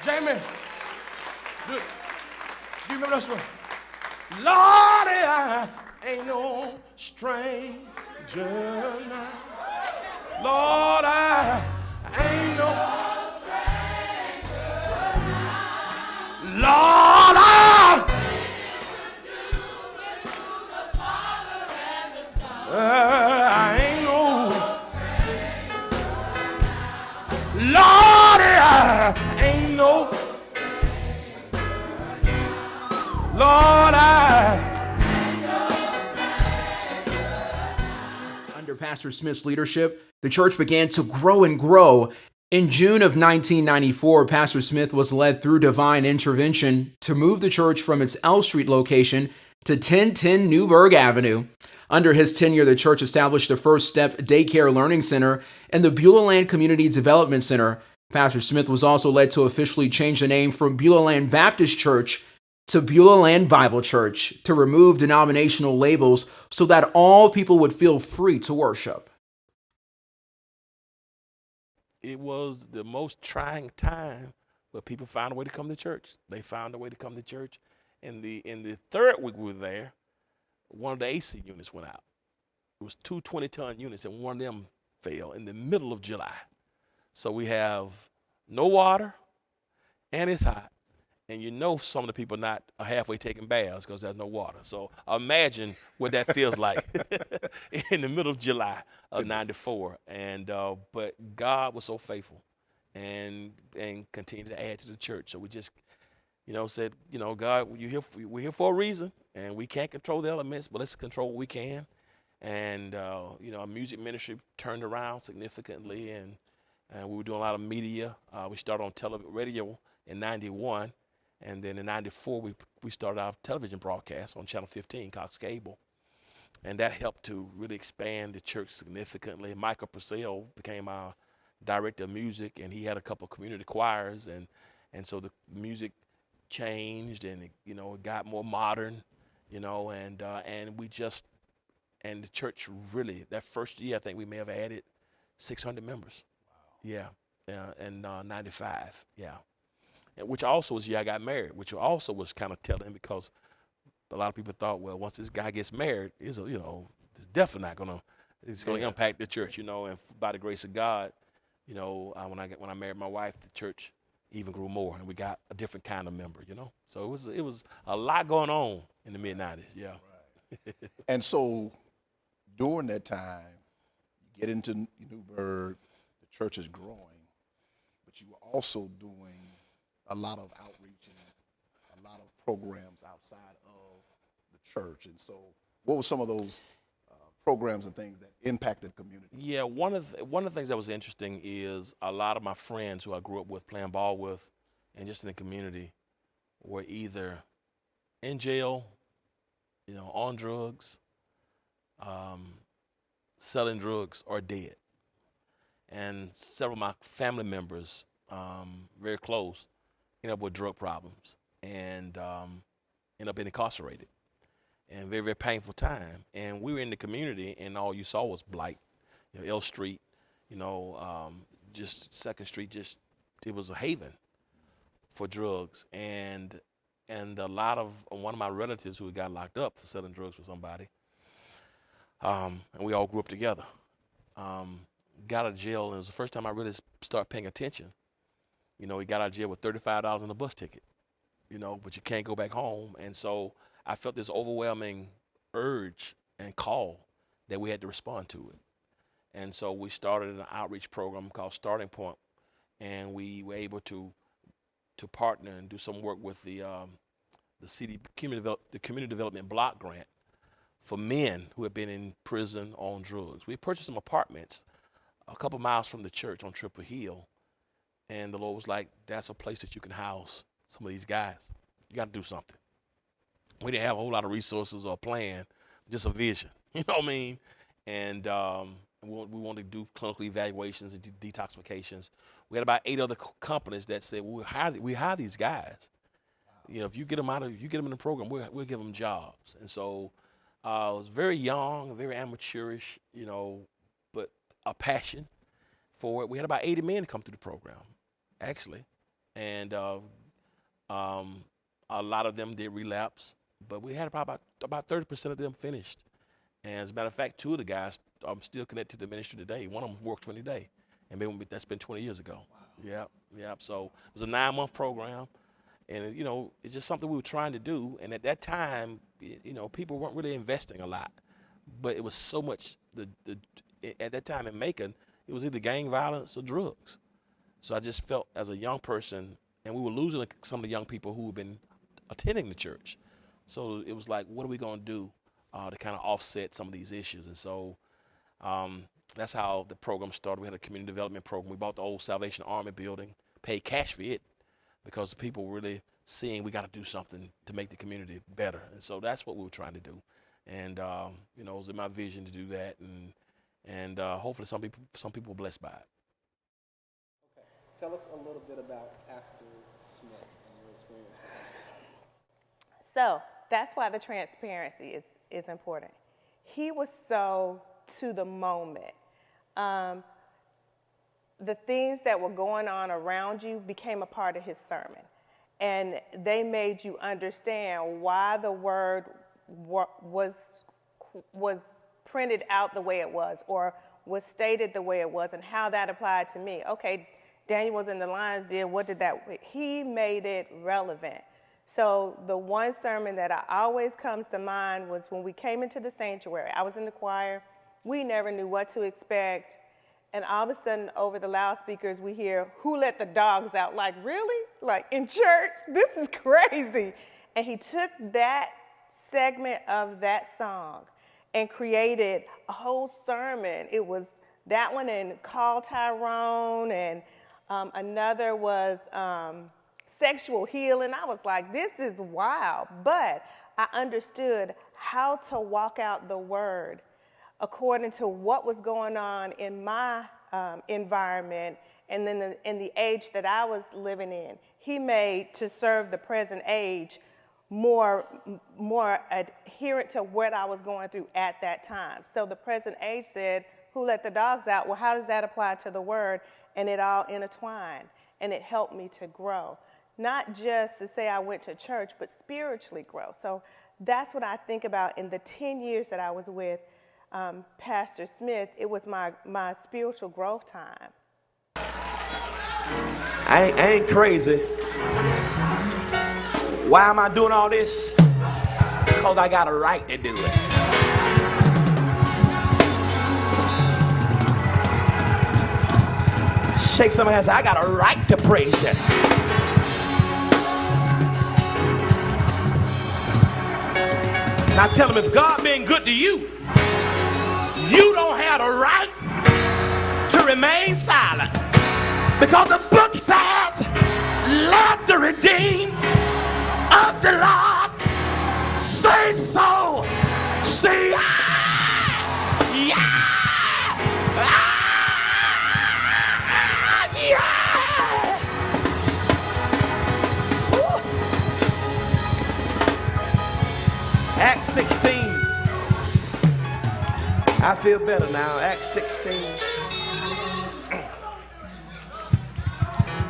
Jamie, do you remember this one? Lordy, I ain't no stranger now. Lord, I ain't no Lord, I ain't no Lordy, I ain't no Lord, Under Pastor Smith's leadership, the church began to grow and grow. In June of 1994, Pastor Smith was led through divine intervention to move the church from its L Street location to 1010 Newburgh Avenue. Under his tenure, the church established the First Step Daycare Learning Center and the Beulah Land Community Development Center. Pastor Smith was also led to officially change the name from Beulah Land Baptist Church to Beulah Land Bible Church to remove denominational labels so that all people would feel free to worship. it was the most trying time, but people found a way to come to church. They found a way to come to church. In the third week we were there, one of the AC units went out. It was two 20-ton units, and one of them fell in the middle of July. So we have no water, and it's hot. And you know some of the people not are halfway taking baths because there's no water. So imagine what that feels like in the middle of July of '94. And but God was so faithful and continued to add to the church. So we just, said, God, we're here for a reason, and we can't control the elements, but let's control what we can. And our music ministry turned around significantly, and we were doing a lot of media. We started on radio in '91. And then in '94, we started our television broadcast on Channel 15, Cox Cable. And that helped to really expand the church significantly. Michael Purcell became our director of music, and he had a couple of community choirs. And so the music changed, and it got more modern, and the church really, that first year, I think we may have added 600 members. Wow. Yeah, in '95, yeah. Which also was the year I got married, which also was kind of telling, because a lot of people thought, well, once this guy gets married, it's definitely not gonna, it's gonna impact the church, and by the grace of God, when I married my wife, the church even grew more, and we got a different kind of member, So it was a lot going on in the mid-90s, yeah. Right. And so during that time, you get into Newburgh, the church is growing, but you were also doing a lot of outreach and a lot of programs outside of the church. And so what were some of those programs and things that impacted the community? Yeah, one of the things that was interesting is a lot of my friends who I grew up with, playing ball with, and just in the community, were either in jail, on drugs, selling drugs, or dead. And several of my family members, very close, ended up with drug problems and ended up being incarcerated. And very, very painful time. And we were in the community, and all you saw was blight. L Street, just Second Street, it was a haven for drugs. And one of my relatives who got locked up for selling drugs for somebody, and we all grew up together, got out of jail, and it was the first time I really started paying attention. He got out of jail with $35 on a bus ticket, but you can't go back home. And so I felt this overwhelming urge and call that we had to respond to it. And so we started an outreach program called Starting Point, and we were able to partner and do some work with the Community Development Block Grant for men who have been in prison on drugs. We purchased some apartments a couple miles from the church on Triple Hill. And the Lord was like, that's a place that you can house some of these guys. You got to do something. We didn't have a whole lot of resources or a plan, just a vision. You know what I mean? And we wanted to do clinical evaluations and detoxifications. We had about 8 other companies that said, well, we hire these guys. Wow. If you get them in the program, we'll give them jobs. And so I was very young, very amateurish, but a passion for it. We had about 80 men come through the program, actually, and a lot of them did relapse, but we had probably about 30% of them finished. And as a matter of fact, 2 of the guys still connected to the ministry today. One of them works for me today, and that's been 20 years ago. Wow. Yeah. So it was a 9-month program, and it's just something we were trying to do. And at that time, people weren't really investing a lot, but it was so much. At that time in Macon, it was either gang violence or drugs. So I just felt as a young person, and we were losing some of the young people who had been attending the church. So it was like, what are we going to do to kind of offset some of these issues? And so that's how the program started. We had a community development program. We bought the old Salvation Army building, paid cash for it, because the people were really seeing we got to do something to make the community better. And so that's what we were trying to do. And it was in my vision to do that, and hopefully some people were blessed by it. Okay. Tell us a little bit about Pastor Smith and your experience with him. So that's why the transparency is important. He was so to the moment. The things that were going on around you became a part of his sermon. And they made you understand why the word was printed out the way it was, or was stated the way it was, and how that applied to me. Okay, Daniel was in the lion's den. What did that? He made it relevant. So the one sermon that always comes to mind was when we came into the sanctuary. I was in the choir. We never knew what to expect. And all of a sudden, over the loudspeakers, we hear, "Who let the dogs out?" Like, really? Like, in church? This is crazy. And he took that segment of that song and created a whole sermon. It was that one and Call Tyrone, and another was sexual healing. I was like, this is wild. But I understood how to walk out the word according to what was going on in my environment and then in the age that I was living in. He made to serve the present age more adherent to what I was going through at that time. So the present age said, "Who let the dogs out?" Well, how does that apply to the word? And it all intertwined, and it helped me to grow. Not just to say I went to church, but spiritually grow. So that's what I think about in the 10 years that I was with Pastor Smith. It was my spiritual growth time. I ain't crazy. Why am I doing all this? Because I got a right to do it. Shake somebody's hand and say, I got a right to praise him. Now tell him, if God been good to you, you don't have the right to remain silent. Because the book says, let the redeemed of the Lord say so. See, yeah, yeah. Woo. Acts 16. I feel better now. Acts 16.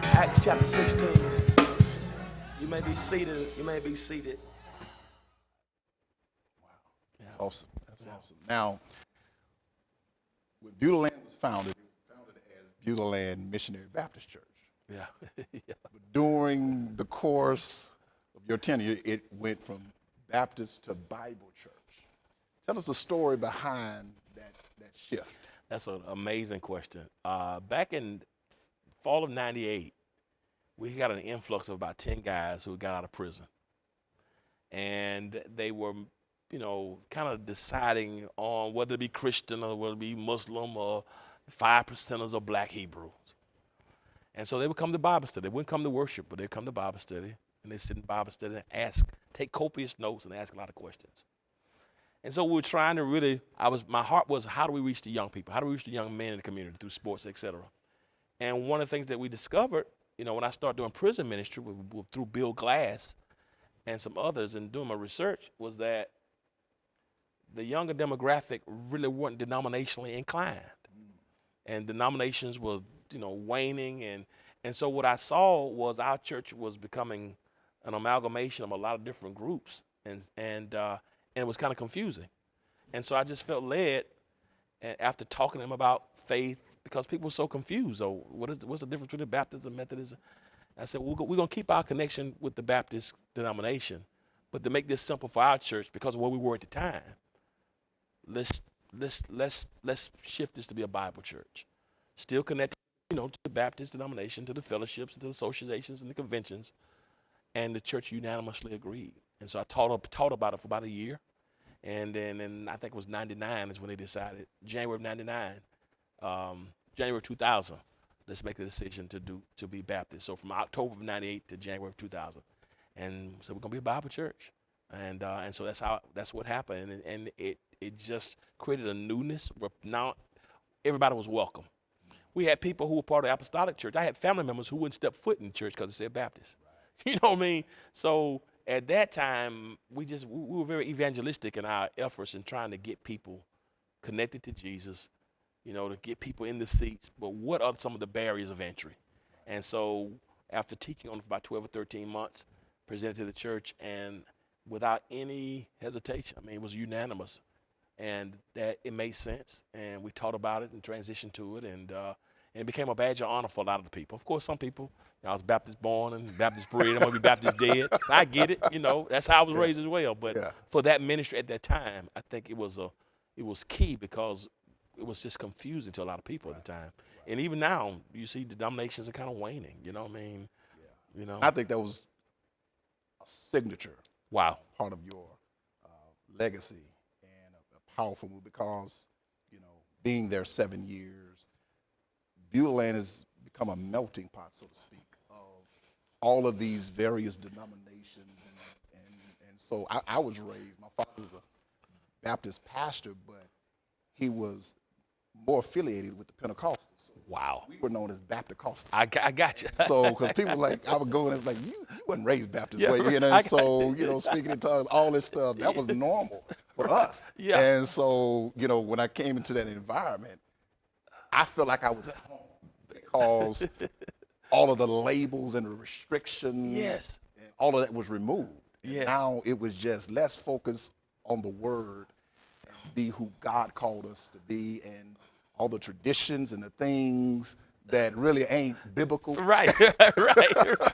Acts chapter 16. You may be seated. You may be seated. Wow. That's awesome. That's awesome. Now, when Beulah Land was founded, it was founded as Beulah Land Missionary Baptist Church. Yeah. Yeah. But during the course of your tenure, it went from Baptist to Bible Church. Tell us the story behind that shift. That's an amazing question. Back in fall of '98, we got an influx of about 10 guys who got out of prison. And they were, kind of deciding on whether to be Christian or whether to be Muslim or 5%ers or Black Hebrews. And so they would come to Bible study. They wouldn't come to worship, but they'd come to Bible study. And they'd sit in Bible study and take copious notes and ask a lot of questions. And so we were trying to really, my heart was, how do we reach the young people? How do we reach the young men in the community through sports, et cetera? And one of the things that we discovered, when I started doing prison ministry through Bill Glass and some others and doing my research, was that the younger demographic really weren't denominationally inclined. And denominations were, waning, and And so what I saw was our church was becoming an amalgamation of a lot of different groups, and it was kind of confusing. And so I just felt led, after talking to them about faith, because people were so confused. Oh, what's the difference between the Baptist and Methodist? I said, we're going to keep our connection with the Baptist denomination, but to make this simple for our church, because of where we were at the time, let's shift this to be a Bible church, still connected, to the Baptist denomination, to the fellowships, to the associations and the conventions, and the church unanimously agreed. And so I taught about it for about a year, and then I think it was '99 is when they decided, January of '99, January 2000. Let's make the decision to be Baptist. So from October of '98 to January of 2000, and so we're gonna be a Bible church, and so that's what happened, and it just created a newness. Now everybody was welcome. We had people who were part of the Apostolic Church. I had family members who wouldn't step foot in the church because it said Baptist. Right. You know what I mean? So at that time, we were very evangelistic in our efforts in trying to get people connected to Jesus, to get people in the seats. But what are some of the barriers of entry? And so after teaching on it for about 12 or 13 months, presented to the church, and without any hesitation, it was unanimous, and that it made sense. And we taught about it and transitioned to it, and it became a badge of honor for a lot of the people. Of course, some people, I was Baptist born and Baptist bred, I'm going to be Baptist dead. I get it, that's how I was raised as well. But for that ministry at that time, I think it was key, because it was just confusing to a lot of people at the time. And even now, you see denominations are kind of waning, you know what I mean? Yeah. I think that was a signature part of your legacy, and a powerful move, because, being there 7 years, Beulah Land has become a melting pot, so to speak, of all of these various denominations. And so I was raised, my father was a Baptist pastor, but he was more affiliated with the Pentecostals. So wow. We were known as Baptist. I got you. So, because people I would go and it's like, you wasn't raised Baptist way, and so, speaking in tongues, all this stuff, that was normal for us. Yeah. And so, when I came into that environment, I felt like I was at home, because all of the labels and the restrictions, and all of that was removed. Yes. Now it was just, let's focus on the word and be who God called us to be, and all the traditions and the things that really ain't biblical. Right,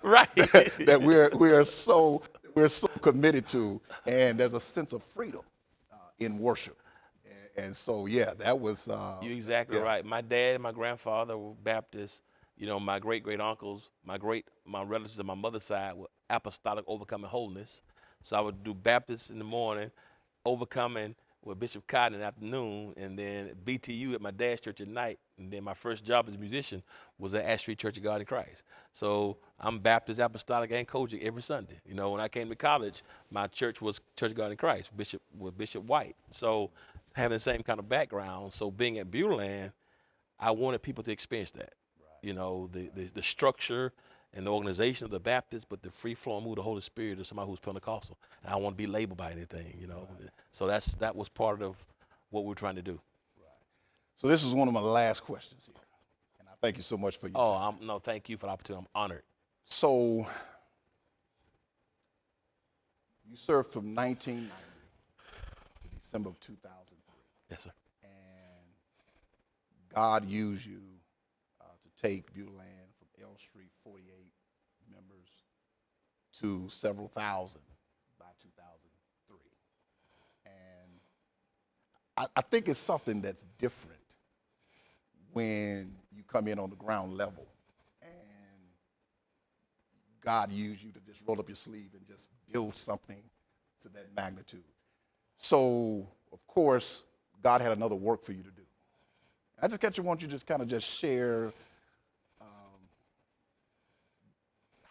right. That we're so committed to, and there's a sense of freedom in worship. And so, that was. You're exactly right. My dad and my grandfather were Baptists. My great uncles, my relatives on my mother's side were Apostolic Overcoming Holiness. So I would do Baptist in the morning, Overcoming with Bishop Cotton in the afternoon, and then BTU at my dad's church at night. And then my first job as a musician was at Ash Street Church of God in Christ. So I'm Baptist, Apostolic, and Kojic every Sunday. When I came to college, my church was Church of God in Christ, with Bishop White. So having the same kind of background. So being at Beulah Land, I wanted people to experience that. Right. The structure and the organization of the Baptists, but the free-flowing move of the Holy Spirit of somebody who's Pentecostal. And I don't want to be labeled by anything, Right. So that was part of what we're trying to do. Right. So this is one of my last questions here, and I thank you so much for your time. No, thank you for the opportunity. I'm honored. So you served from 1990 to December of 2003. Yes, sir. And God used you to take Beulah Land from L Street, 48 members, to several thousand by 2003. And I think it's something that's different when you come in on the ground level and God used you to just roll up your sleeve and just build something to that magnitude. So, of course, God had another work for you to do. I just want you to just kind of just share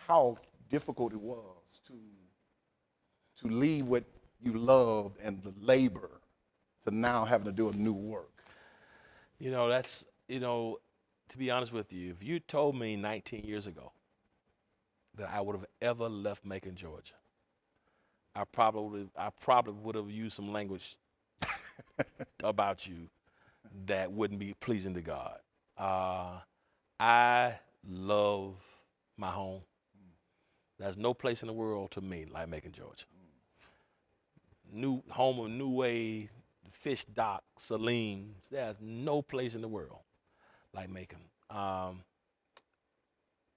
how difficult it was to leave what you loved and the labor to now having to do a new work. That's, to be honest with you, if you told me 19 years ago that I would have ever left Macon, Georgia, I probably would have used some language about you that wouldn't be pleasing to God. I love my home. There's no place in the world to me like Macon, Georgia. New home of New Way, Fish Dock, Salim's. There's no place in the world like Macon.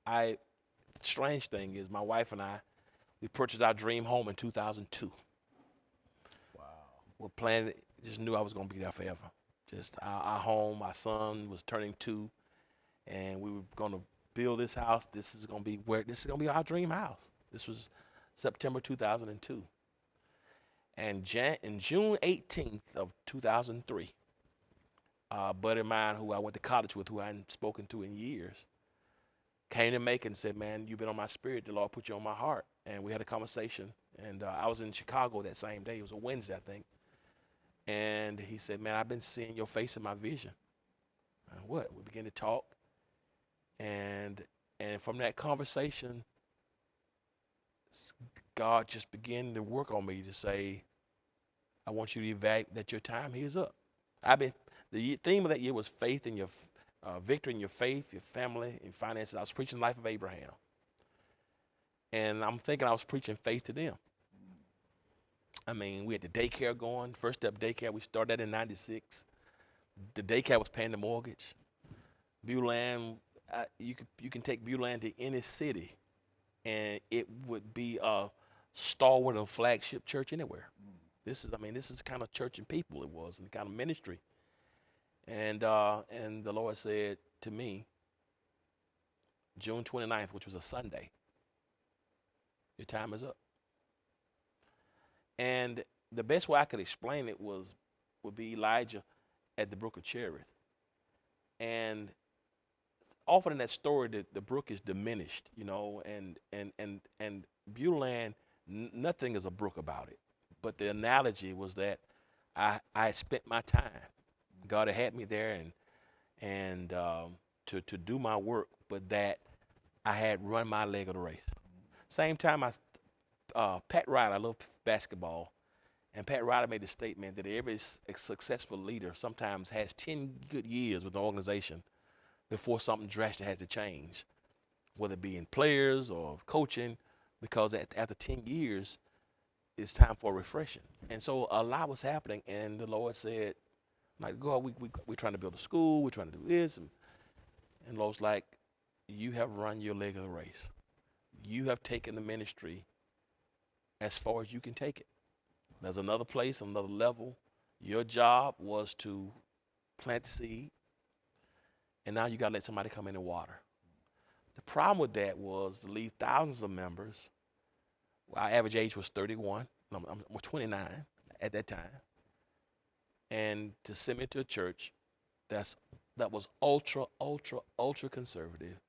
The strange thing is my wife and I, we purchased our dream home in 2002. Wow. We're planning, just knew I was going to be there forever. Just our home, our son was turning 2, and we were going to build this house. This is going to be our dream house. This was September 2002. And in June 18th of 2003, a buddy of mine who I went to college with, who I hadn't spoken to in years, came to Macon and said, man, you've been on my spirit. The Lord put you on my heart. And we had a conversation. And I was in Chicago that same day. It was a Wednesday, I think. And he said, man, I've been seeing your face in my vision. And what? We began to talk. And from that conversation, God just began to work on me to say, I want you to evaluate that your time here is up. The theme of that year was faith in your victory in your faith, your family, and finances. I was preaching the life of Abraham. And I'm thinking I was preaching faith to them. I mean, we had the daycare going, First Step Daycare. We started that in 96. The daycare was paying the mortgage. Beulah, you can take Beulah to any city, and it would be a stalwart and flagship church anywhere. This is the kind of church and people it was, and the kind of ministry. And the Lord said to me, June 29th, which was a Sunday, your time is up. And the best way I could explain it would be Elijah at the brook of Cherith. And often in that story, the brook is diminished, and Beulah, nothing is a brook about it. But the analogy was that I had spent my time. God had me there and to do my work, but that I had run my leg of the race. Same time, Pat Riley, I love basketball, and Pat Riley made the statement that every successful leader sometimes has 10 good years with the organization before something drastic has to change, whether it be in players or coaching, because after 10 years, it's time for refreshing. And so a lot was happening, and the Lord said, like, God, we're trying to build a school, we're trying to do this, and the Lord's like, you have run your leg of the race. You have taken the ministry as far as you can take it. There's another place, another level. Your job was to plant the seed, and now you got to let somebody come in and water. The problem with that was to leave thousands of members. Our average age was 31. I'm 29 at that time. And to send me to a church that was ultra conservative.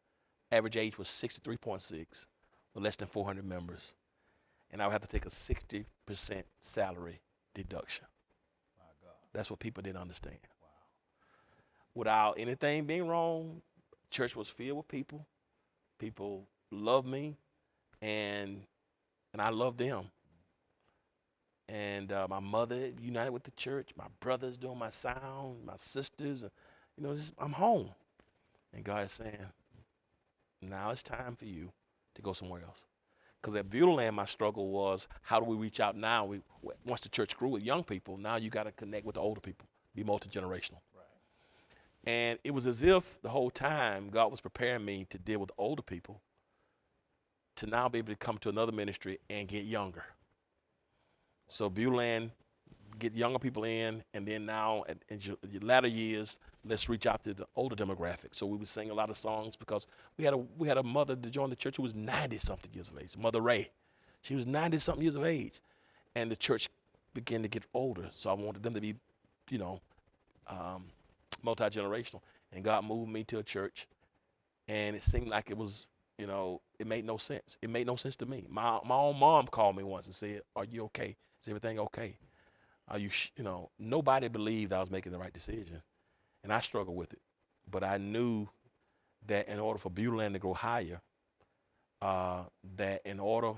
Average age was 63.6 with less than 400 members. And I would have to take a 60% salary deduction. My God. That's what people didn't understand. Wow. Without anything being wrong, church was filled with people. People loved me, and I loved them. And my mother united with the church. My brothers doing my sound, my sisters, I'm home. And God is saying, now it's time for you to go somewhere else. Because at Beulah, my struggle was, how do we reach out now? Once the church grew with young people, now you got to connect with the older people, be multi-generational. Right. And it was as if the whole time God was preparing me to deal with the older people, to now be able to come to another ministry and get younger. So Beulah, get younger people in, and then now in your latter years, let's reach out to the older demographic. So we would sing a lot of songs because we had a mother to join the church who was 90-something years of age, Mother Ray. She was 90-something years of age, and the church began to get older. So I wanted them to be, multi-generational. And God moved me to a church, and it seemed like it was, it made no sense. It made no sense to me. My own mom called me once and said, "Are you okay? Is everything okay? Are you, nobody believed I was making the right decision." And I struggled with it. But I knew that in order for Beulah to go higher, that in order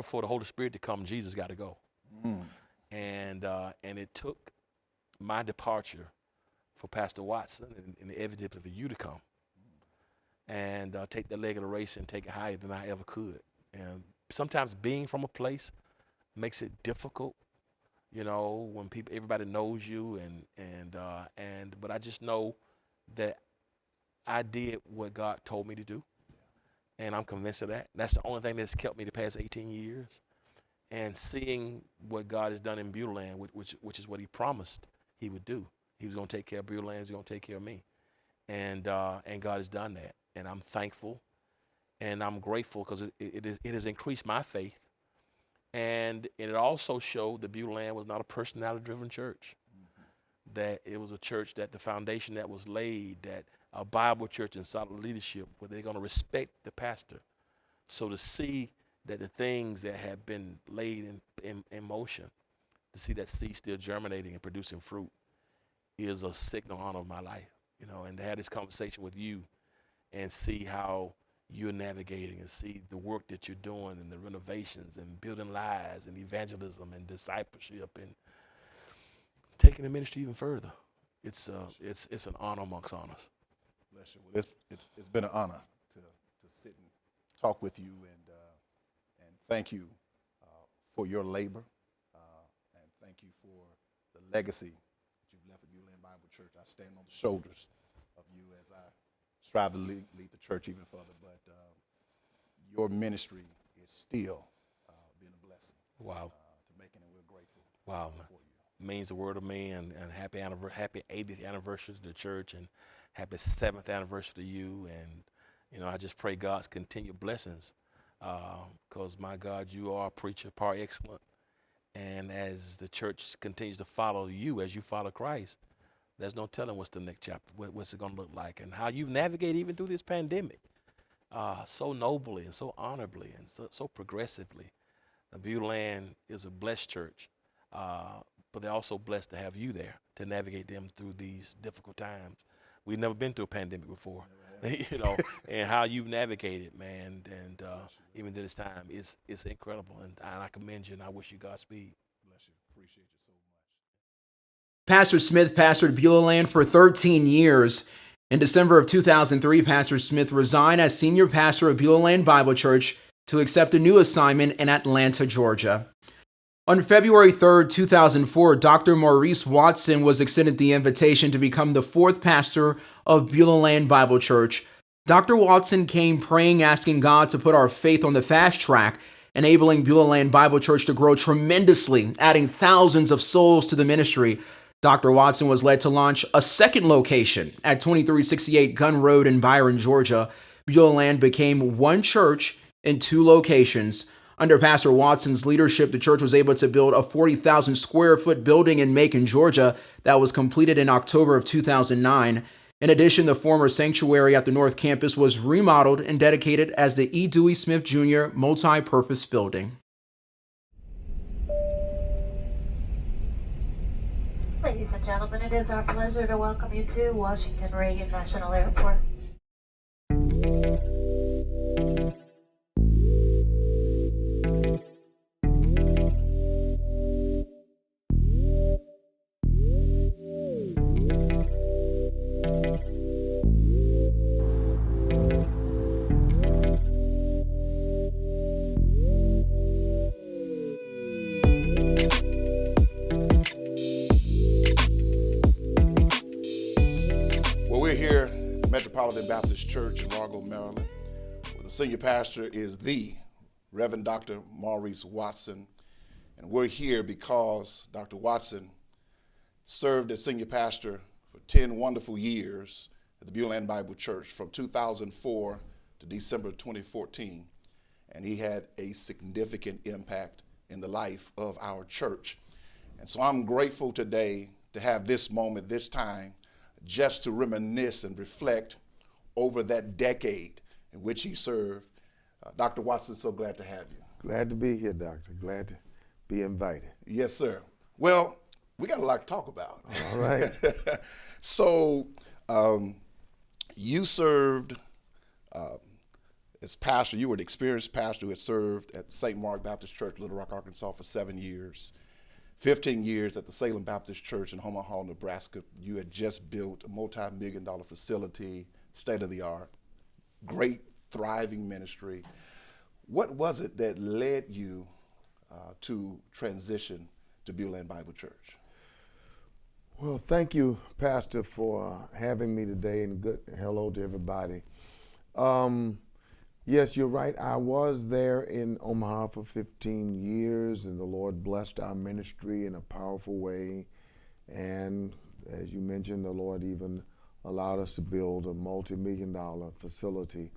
for the Holy Spirit to come, Jesus got to go. And it took my departure for Pastor Watson and inevitably for you to come. and take the leg of the race and take it higher than I ever could. And sometimes being from a place makes it difficult, you know, when everybody knows you, but I just know that I did what God told me to do, and I'm convinced of that. That's the only thing that's kept me the past 18 years. And seeing what God has done in Beulah Land, which is what He promised He would do. He was going to take care of Beulah Land. He was going to take care of me, and God has done that. And I'm thankful, and I'm grateful because it has increased my faith, and it also showed that Beulah Land was not a personality-driven church. That it was a church that the foundation that was laid, that a Bible church and solid leadership, where they're going to respect the pastor. So to see that the things that have been laid in motion, to see that seed still germinating and producing fruit, is a signal honor of my life, you know. And to have this conversation with you and see how you're navigating and see the work that you're doing and the renovations and building lives and evangelism and discipleship and taking the ministry even further, it's an honor amongst honors. Bless you. Well, it's been an honor to sit and talk with you, and thank you for your labor, and thank you for the legacy that you've left at Beulah Land Bible Church. I stand on the shoulders of you as I strive to lead the church even further, but your ministry is still being a blessing. Wow. To making it. We're grateful. Wow, man. For you. Means the world to me, and happy 80th anniversary to the church, and happy 7th anniversary to you. And, you know, I just pray God's continued blessings, because, my God, you are a preacher par excellent. And as the church continues to follow you, as you follow Christ, there's no telling what's the next chapter, what's it going to look like, and how you've navigated even through this pandemic so nobly and so honorably and so progressively. Beulah Land is a blessed church, but they're also blessed to have you there to navigate them through these difficult times. We've never been through a pandemic before, you know, and how you've navigated, man, and even to this time, it's incredible, and I commend you, and I wish you Godspeed. Bless you. Appreciate you so much. Pastor Smith pastored Beulah Land for 13 years. In December of 2003, Pastor Smith resigned as senior pastor of Beulah Land Bible Church to accept a new assignment in Atlanta, Georgia. On February 3, 2004, Dr. Maurice Watson was extended the invitation to become the fourth pastor of Beulah Land Bible Church. Dr. Watson came praying, asking God to put our faith on the fast track, enabling Beulah Land Bible Church to grow tremendously, adding thousands of souls to the ministry. Dr. Watson was led to launch a second location at 2368 Gun Road in Byron, Georgia. Beulah Land became one church in two locations. Under Pastor Watson's leadership, the church was able to build a 40,000 square foot building in Macon, Georgia, that was completed in October of 2009. In addition, the former sanctuary at the North Campus was remodeled and dedicated as the E. Dewey Smith Jr. multi-purpose building. Ladies and gentlemen, it is our pleasure to welcome you to Washington Reagan National Airport. We're here at the Metropolitan Baptist Church in Largo, Maryland, where the senior pastor is the Reverend Dr. Maurice Watson. And we're here because Dr. Watson served as senior pastor for 10 wonderful years at the Beulah Land Bible Church from 2004 to December 2014. And he had a significant impact in the life of our church. And so I'm grateful today to have this moment, this time, just to reminisce and reflect over that decade in which he served. Dr. Watson, so glad to have you. Glad to be here, Doctor. Glad to be invited. Yes, sir. Well, we got a lot to talk about. All right. So you served as pastor. You were an experienced pastor who had served at St. Mark Baptist Church, Little Rock, Arkansas for 7 years. 15 years at the Salem Baptist Church in Omaha, Nebraska. You had just built a multi-million-dollar facility, state-of-the-art. great, thriving ministry. What was it that led you to transition to Beulah Land Bible Church? Well, thank you, Pastor, for having me today, and good hello to everybody. Yes, you're right. I was there in Omaha for 15 years, and the Lord blessed our ministry in a powerful way. And as you mentioned, the Lord even allowed us to build a multi-million-dollar facility.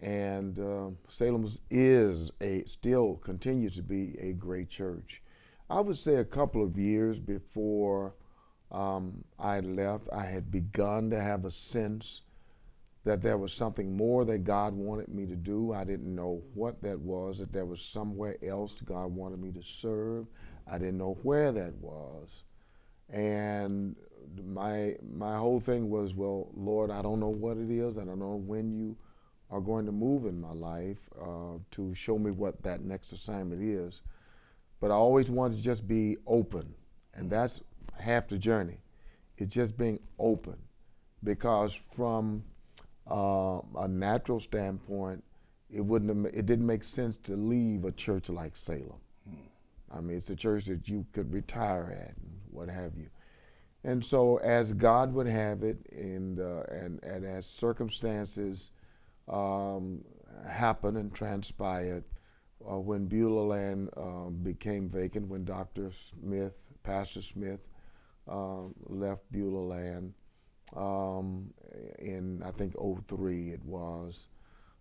And Salem still continues to be a great church. I would say a couple of years before I left, I had begun to have a sense that there was something more that God wanted me to do. I didn't know what that was, that there was somewhere else God wanted me to serve. I didn't know where that was. And my whole thing was, well, Lord, I don't know what it is. I don't know when you are going to move in my life to show me what that next assignment is. But I always wanted to just be open, and that's half the journey. It's just being open, because from a natural standpoint, it didn't make sense to leave a church like Salem. I mean, it's a church that you could retire at and what have you. And so, as God would have it, and as circumstances happened and transpired, when Beulah Land became vacant, when Pastor Smith, left Beulah Land in, I think, '03 it was,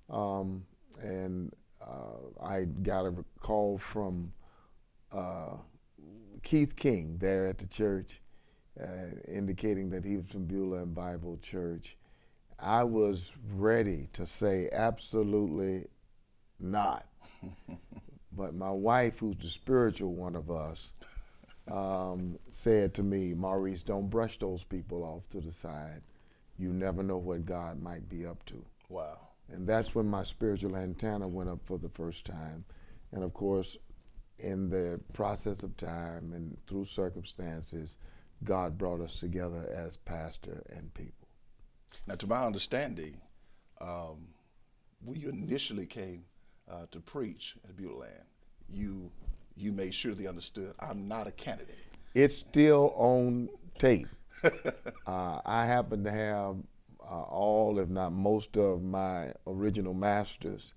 and I got a call from Keith King there at the church, indicating that he was from Beulah Land Bible Church. I was ready to say absolutely not. But my wife, who's the spiritual one of us, said to me, Maurice, don't brush those people off to the side. You never know what God might be up to. Wow. And that's when my spiritual antenna went up for the first time. And of course, in the process of time and through circumstances, God brought us together as pastor and people. Now, to my understanding, when you initially came to preach at Beulah Land, you made sure they understood, I'm not a candidate. It's still on tape. I happen to have all, if not most, of my original masters,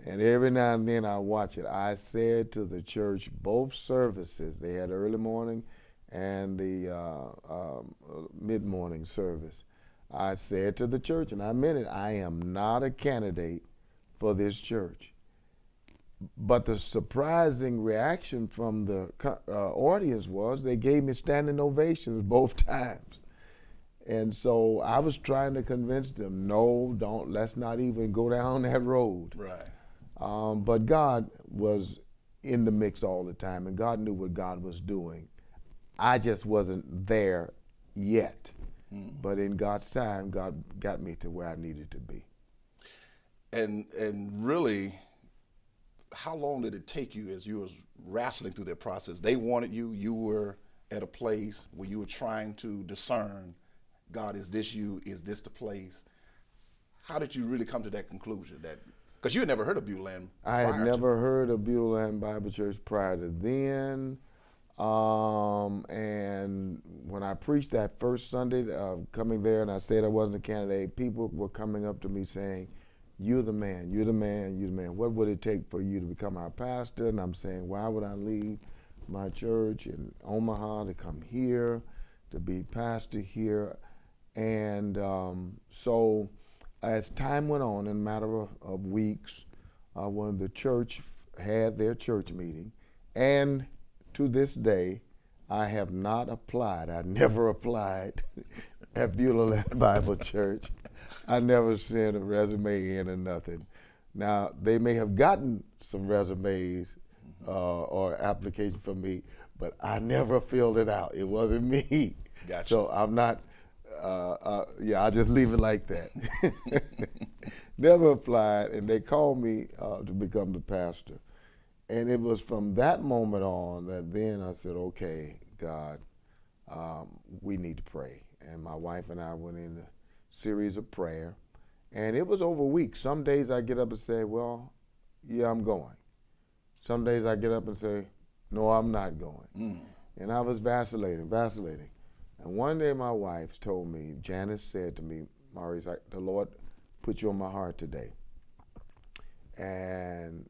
and every now and then I watch it. I said to the church, both services, they had early morning and the mid-morning service, I said to the church, and I meant it, I am not a candidate for this church. But the surprising reaction from the audience was they gave me standing ovations both times. And so I was trying to convince them, no, let's not even go down that road. Right. But God was in the mix all the time, and God knew what God was doing. I just wasn't there yet. But in God's time, God got me to where I needed to be. And really, how long did it take you as you was wrestling through that process? They wanted you. You were at a place where you were trying to discern, God, is this you? Is this the place? How did you really come to that conclusion? Because you had never heard of Beulah Land I had never heard of Beulah Land Bible Church prior to then. And when I preached that first Sunday, coming there, and I said I wasn't a candidate, people were coming up to me saying, you're the man, you're the man, you're the man. What would it take for you to become our pastor? And I'm saying, why would I leave my church in Omaha to come here, to be pastor here? And so as time went on, in a matter of weeks, when the church had their church meeting, and to this day, I have not applied. I never applied at Beulah Land Bible Church. I never sent a resume in or nothing. Now, they may have gotten some resumes or applications from me, but I never filled it out. It wasn't me. Gotcha. So I'm not, I'll just leave it like that. Never applied, and they called me to become the pastor. And it was from that moment on that then I said, okay, God, we need to pray. And my wife and I went in a series of prayer, And it was over weeks. Some days I get up and say, well, yeah, I'm going. Some days I get up and say, no, I'm not going. And I was vacillating. And one day my wife told me, Janice said to me, Maurice, the Lord put you on my heart today. And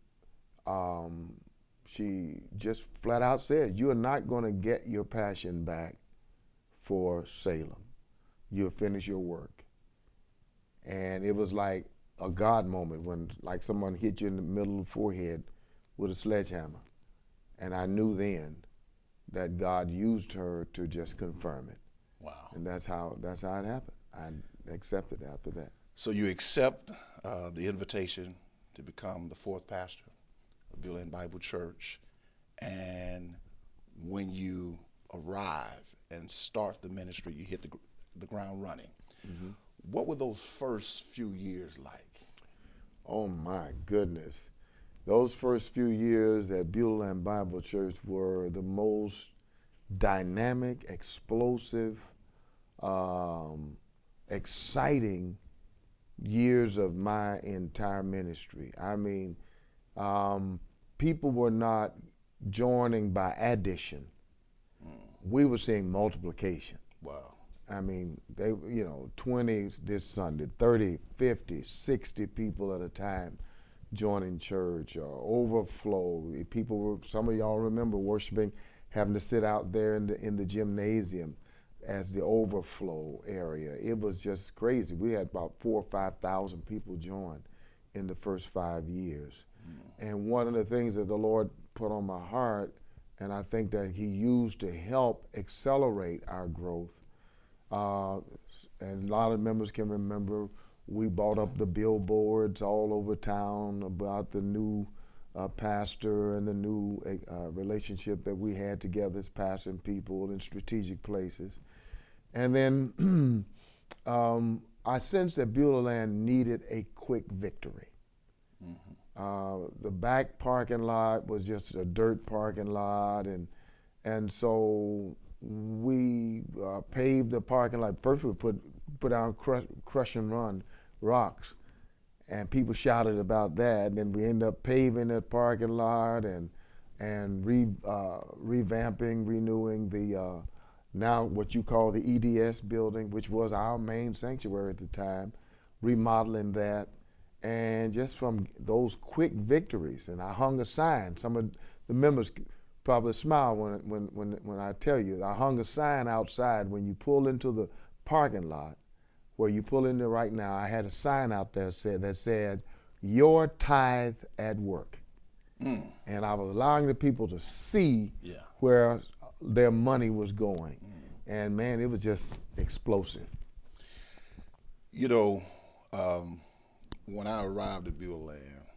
she just flat out said, you are not going to get your passion back for Salem. You'll finish your work. And it was like a God moment when like someone hit you in the middle of the forehead with a sledgehammer. And I knew then that God used her to just confirm it. Wow. And that's how it happened. I accepted after that. So you accept the invitation to become the fourth pastor of Beulah Bible Church, and when you arrive and start the ministry, you hit the ground running. Mm-hmm. What were those first few years like? Oh my goodness. Those first few years at Beulah Bible Church were the most dynamic, explosive, exciting years of my entire ministry. I mean, people were not joining by addition. We were seeing multiplication. Wow. I mean, 20 this Sunday, 30, 50, 60 people at a time joining church, overflow. Some of y'all remember worshiping, having to sit out there in the gymnasium as the overflow area. It was just crazy. We had about 4,000 or 5,000 people join in the first 5 years. And one of the things that the Lord put on my heart, and I think that he used to help accelerate our growth, and a lot of members can remember, we bought up the billboards all over town about the new pastor and the new relationship that we had together as pastor and people in strategic places. And then I sensed that Beulah Land needed a quick victory. The back parking lot was just a dirt parking lot, and so we paved the parking lot. First we put down crush and run rocks, and people shouted about that. And then we ended up paving that parking lot and revamping, renewing the now what you call the EDS building, which was our main sanctuary at the time, remodeling that. And just from those quick victories, and I hung a sign. Some of the members probably smile when I tell you, I hung a sign outside when you pull into the parking lot, where you pull in there right now. I had a sign out there that said, "Your tithe at work," and I was allowing the people to see where their money was going, and man, it was just explosive. You know. When I arrived at Beulah Land,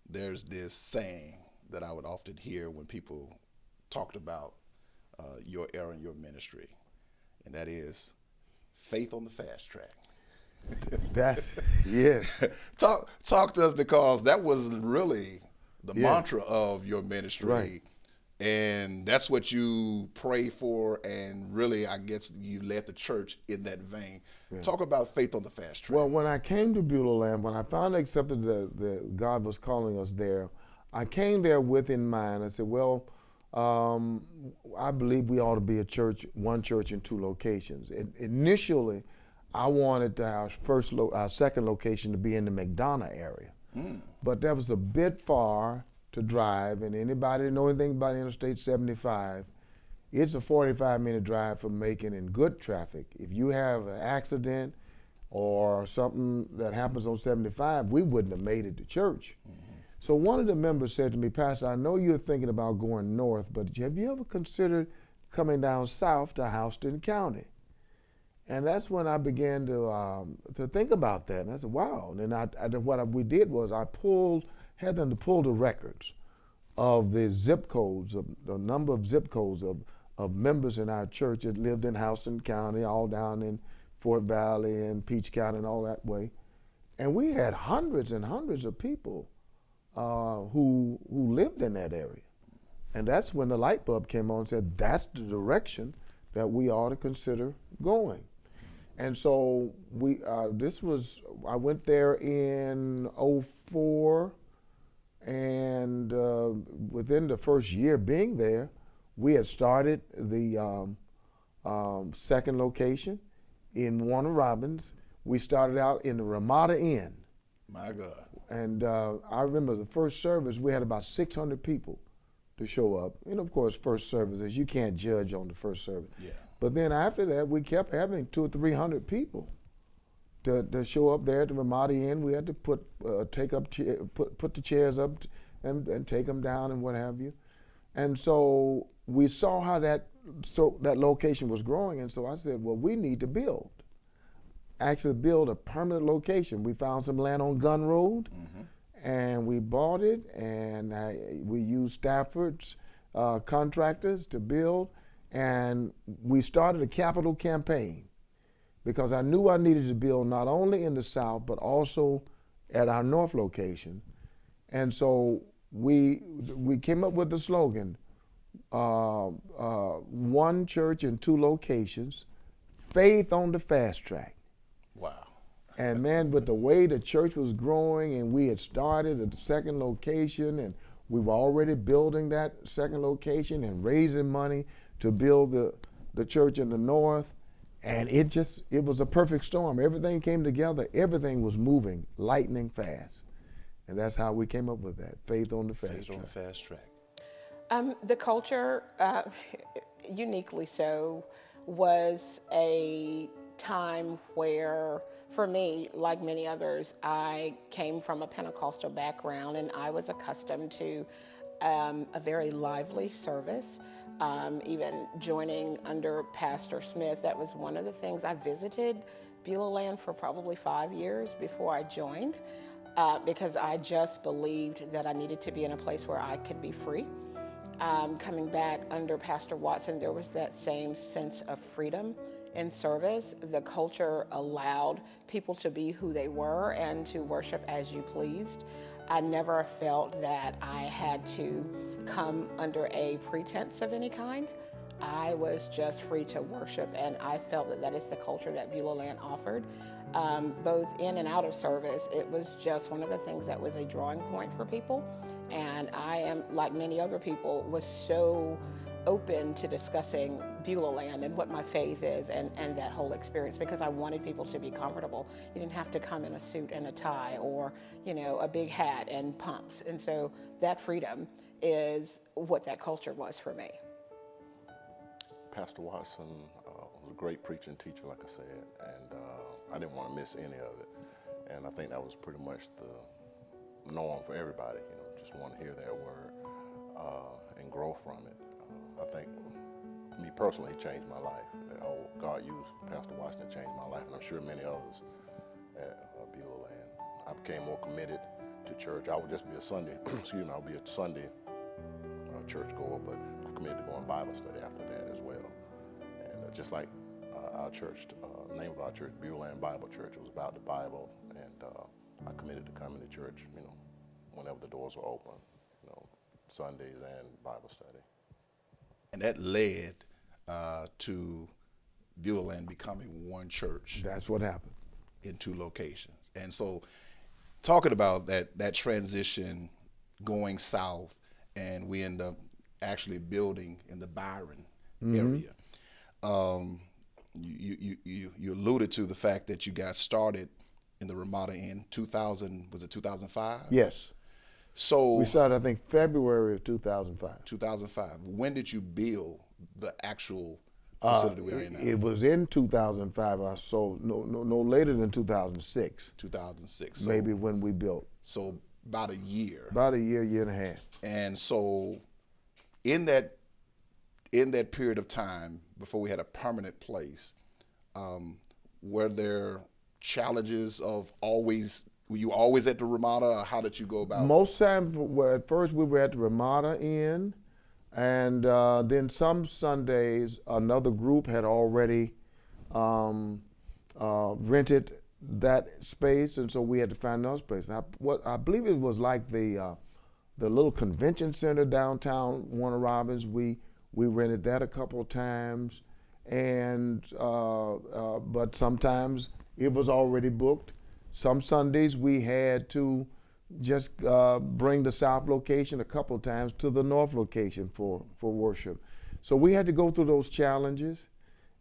there's this saying that I would often hear when people talked about your era and your ministry, and that is faith on the fast track. That's, yes. Talk to us, because that was really the mantra of your ministry. Right. And that's what you pray for, and really, I guess you led the church in that vein. Yeah. Talk about faith on the fast track. Well, when I came to Beulah Land, when I finally accepted that God was calling us there, I came there with in mind. I said, well, I believe we ought to be a church, one church in two locations. Initially, I wanted our second location to be in the McDonough area, but that was a bit far to drive, and anybody that know anything about Interstate 75, it's a 45-minute drive from Macon in good traffic. If you have an accident or something that happens on 75, we wouldn't have made it to church. So one of the members said to me, "Pastor, I know you're thinking about going north, but have you ever considered coming down south to Houston County?" And that's when I began to think about that. And I said, wow. And then what we did was had them to pull the records of the zip codes, of the number of zip codes of members in our church that lived in Houston County, all down in Fort Valley and Peach County and all that way. And we had hundreds and hundreds of people who lived in that area. And that's when the light bulb came on and said, that's the direction that we ought to consider going. And so I went there in '04, and within the first year being there, we had started the second location in Warner Robins. We started out in the Ramada Inn. My God. And I remember the first service, we had about 600 people to show up. And of course, first services, you can't judge on the first service. Yeah. But then after that, we kept having 200 or 300 people to show up there at the Ramada Inn. We had to put the chairs up and take them down and what have you. And so we saw how that location was growing. And so I said, well, we need to build a permanent location. We found some land on Gun Road, and we bought it, and we used Stafford's contractors to build, and we started a capital campaign because I knew I needed to build not only in the South but also at our North location. And so we came up with the slogan, one church in two locations, faith on the fast track. Wow. And man, with the way the church was growing, and we had started at the second location, and we were already building that second location and raising money to build the church in the north, and it was a perfect storm. Everything came together. Everything was moving lightning fast, and that's how we came up with that, faith on the fast track. Faith on the fast track. The culture, uniquely so, was a time where, for me, like many others, I came from a Pentecostal background, and I was accustomed to a very lively service. Even joining under Pastor Smith, that was one of the things. I visited Beulah Land for probably 5 years before I joined, because I just believed that I needed to be in a place where I could be free. Coming back under Pastor Watson, there was that same sense of freedom in service. The culture allowed people to be who they were and to worship as you pleased. I never felt that I had to come under a pretense of any kind. I was just free to worship, and I felt that that is the culture that Beulah Land offered. Both in and out of service, it was just one of the things that was a drawing point for people. And I am, like many other people, was so open to discussing Beulah Land and what my faith is and that whole experience, because I wanted people to be comfortable. You didn't have to come in a suit and a tie or, a big hat and pumps. And so that freedom is what that culture was for me. Pastor Watson was a great preacher and teacher, like I said, and I didn't want to miss any of it. And I think that was pretty much the norm for everybody, just want to hear that word and grow from it. I think, me personally, he changed my life. God used Pastor Watson to change my life, and I'm sure many others at Beulah Land. I became more committed to church. I would just be a Sunday, I would be a Sunday church goer, but I committed to going Bible study after that as well. And just like our church, the name of our church, Beulah Land Bible Church, it was about the Bible, and I committed to coming to church, whenever the doors were open, Sundays and Bible study. And that led to Beulah Land becoming one church. That's what happened. In two locations. And so talking about that transition going south, and we end up actually building in the Byron area. You alluded to the fact that you guys started in the Ramada in 2005? Yes. So we started, I think, February of 2005. 2005. When did you build the actual facility we are in now? It was in 2005 or so, no later than 2006. 2006. So, maybe when we built. So about a year. About a year and a half. And so in that period of time, before we had a permanent place, were there challenges of were you always at the Ramada, or how did you go about it? Most times, at first we were at the Ramada Inn, and then some Sundays another group had already rented that space, and so we had to find another space. I believe it was like the little convention center downtown Warner Robins. We rented that a couple of times, and but sometimes it was already booked. Some Sundays we had to just bring the South location a couple of times to the North location for worship. So we had to go through those challenges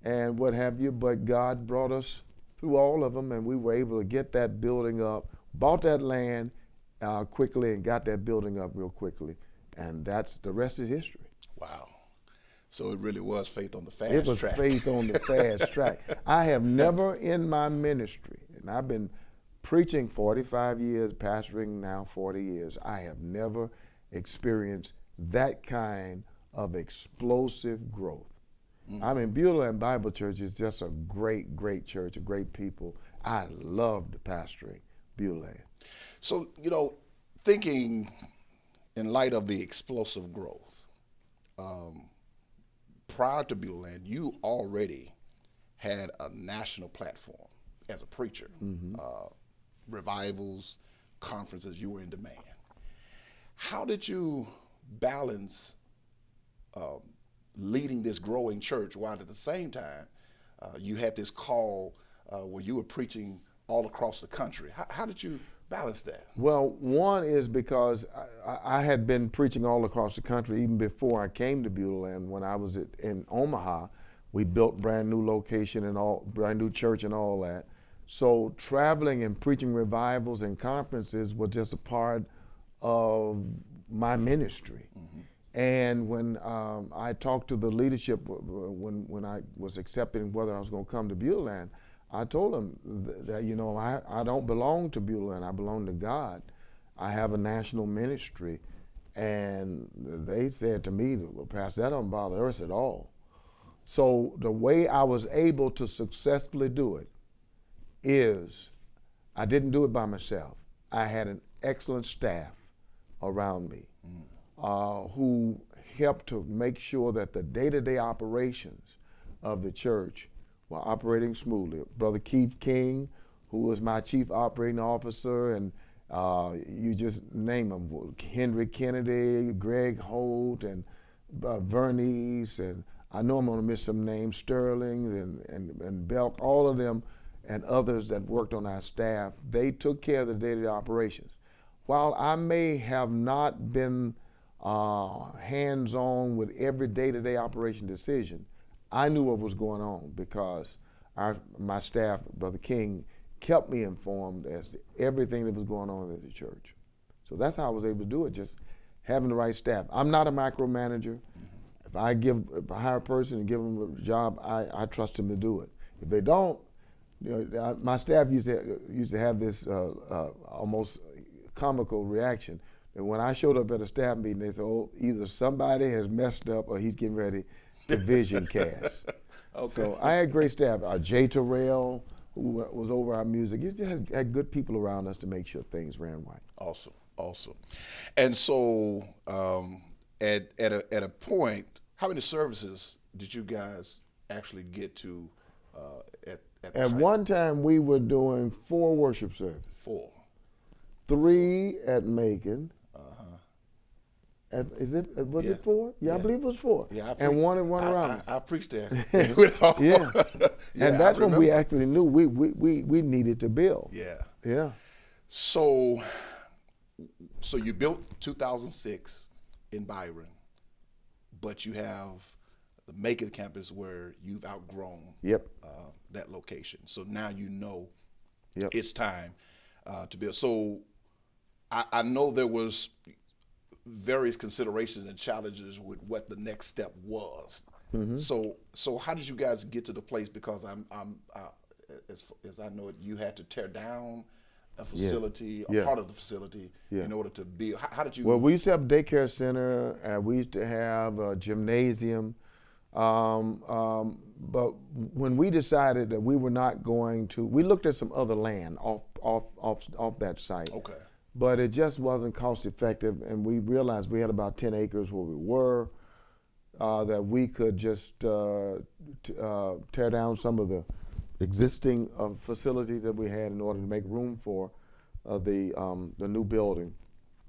and what have you, but God brought us through all of them, and we were able to get that building up, bought that land quickly, and got that building up real quickly. And that's the rest is history. Wow. So it really was faith on the fast It was track. faith on the fast track. I have never in my ministry, and I've been preaching 45 years, pastoring now 40 years, I have never experienced that kind of explosive growth. I mean, Beulah Land Bible Church is just a great, great church, a great people. I loved pastoring Beulah Land. So, you know, thinking in light of the explosive growth, prior to Beulah Land, you already had a national platform as a preacher. Revivals, conferences, you were in demand. How did you balance leading this growing church while at the same time you had this call where you were preaching all across the country? How did you balance that? Well, one is because I had been preaching all across the country even before I came to Beulah Land. When I was in Omaha, we built brand new location and brand new church and all that. So traveling and preaching revivals and conferences was just a part of my ministry. And when I talked to the leadership, when I was accepting whether I was going to come to Beulah Land, I told them that, you know, I don't belong to Beulah Land, I belong to God. I have a national ministry. And they said to me, well, Pastor, that don't bother us at all. So the way I was able to successfully do it is I didn't do it by myself. I had an excellent staff around me who helped to make sure that the day-to-day operations of the church were operating smoothly. Brother Keith King, who was my chief operating officer, and you just name them, Henry Kennedy, Greg Holt, and Vernice, and I know I'm gonna miss some names, Sterling and Belk, all of them, and others that worked on our staff. They took care of the day-to-day operations. While I may have not been hands-on with every day-to-day operation decision, I knew what was going on because my staff, Brother King, kept me informed as to everything that was going on at the church. So that's how I was able to do it, just having the right staff. I'm not a micromanager. If I hire a person and give them a job, I trust them to do it. If they don't, you know, my staff used to have this almost comical reaction. And when I showed up at a staff meeting, they said, "Oh, either somebody has messed up or he's getting ready to vision cast." Okay. So I had great staff. Jay Terrell, who was over our music. You just had good people around us to make sure things ran right. Awesome, awesome. And so at a point, how many services did you guys actually get to at one time? We were doing 4 worship services. 4. 3 at Macon. Was it 4? Yeah, I believe it was 4. Yeah, and one around. I preached there. Yeah. And that's when we actually knew we needed to build. Yeah. Yeah. So you built 2006 in Byron, but you have the Macon campus where you've outgrown that location. So now you know it's time to build. So I know there was various considerations and challenges with what the next step was. So how did you guys get to the place? Because as I know it, you had to tear down a facility, a part of the facility, in order to build. How did you? Well, we used to have a daycare center, and we used to have a gymnasium. But when we decided that we were not going to, we looked at some other land off that site. Okay. But it just wasn't cost effective, and we realized we had about 10 acres where we were, that we could just tear down some of the existing facilities that we had in order to make room for the new building.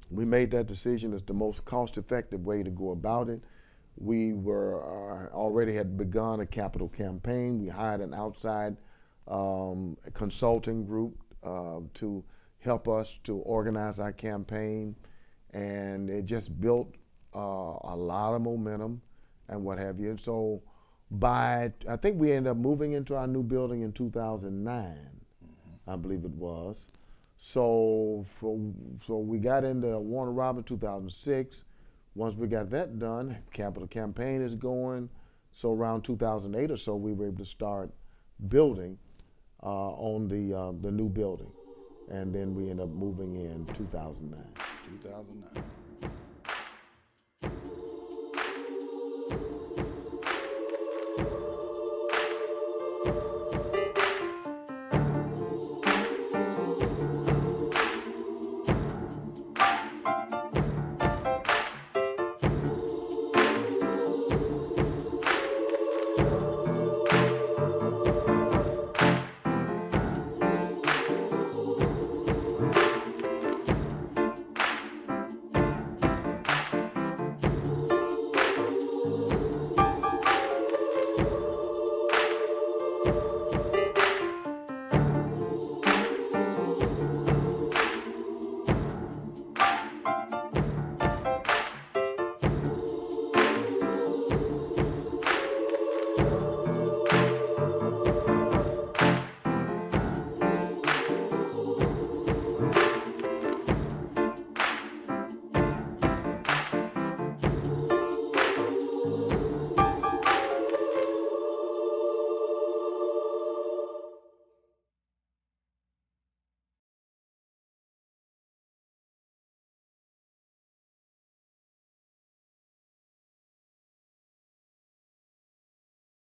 We made that decision as the most cost effective way to go about it. we were already had begun a capital campaign. We hired an outside consulting group to help us to organize our campaign, and it just built a lot of momentum and what have you. And so I think we ended up moving into our new building in 2009, I believe it was. So we got into Warner Robins 2006. Once we got that done, capital campaign is going. So around 2008 or so, we were able to start building on the new building. And then we ended up moving in 2009. 2009.